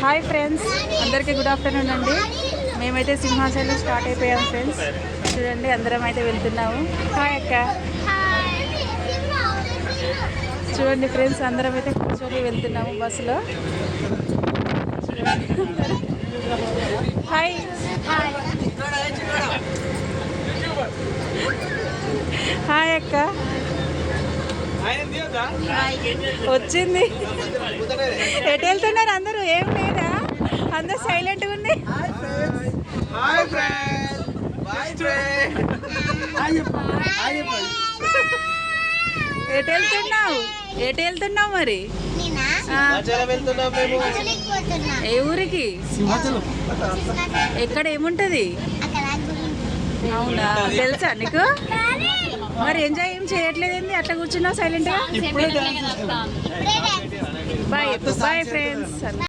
Hi friends, అందరికీ good afternoon అండి. మేమైతే సింహాచలం స్టార్ట్ అయిపోయాం ఫ్రెండ్స్. చూడండి, అందరం అయితే వెళ్తున్నాము. హాయ్ అక్క. చూడండి ఫ్రెండ్స్, అందరం అయితే కూర్చొని వెళ్తున్నాము బస్సులో. హాయ్. హాయ్ అక్క. వచ్చింది. ఎటు వెళ్తున్నారు అందరూ? ఏం లేదా, అందరూ సైలెంట్గా ఉంది. ఎటు వెళ్తున్నావు? ఎటు వెళ్తున్నావు మరి? ఏ ఊరికి? ఎక్కడ ఏముంటది? అవునా, తెలుసా నీకు? మరి ఎంజాయ్ ఏం చేయట్లేదండి, అట్లా కూర్చున్నావు సైలెంట్గా. Bye bye friends.